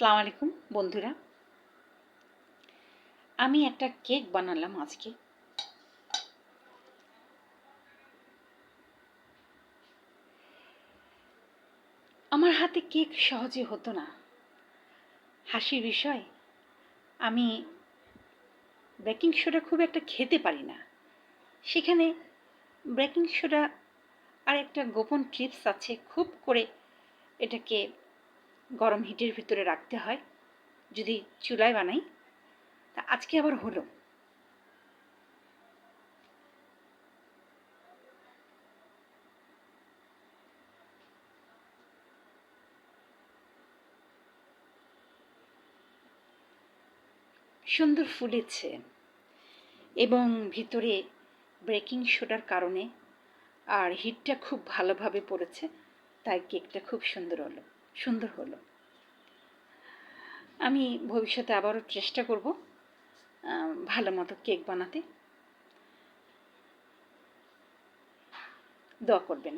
আসসালামু আলাইকুম বন্ধুরা, আমি একটা কেক বানালাম আজকে। আমার হাতে কেক সহজে হতো না। হাসির বিষয়, আমি বেকিং সোডা খুব একটা খেতে পারি না। সেখানে বেকিং সোডা আর একটা গোপন টিপস আছে, খুব করে এটাকে গরম হিটের ভিতরে রাখতে হয় যদি চুলায় বানাই। তা আজকে আবার হলো। সুন্দর ফুলেছে এবং ভিতরে বেকিং সোডার কারণে আর হিটটা খুব ভালোভাবে পড়েছে, তাই কেকটা খুব সুন্দর হলো। আমি ভবিষ্যতে আবারও চেষ্টা করব ভালো মতো কেক বানাতে। দোয়া করবেন।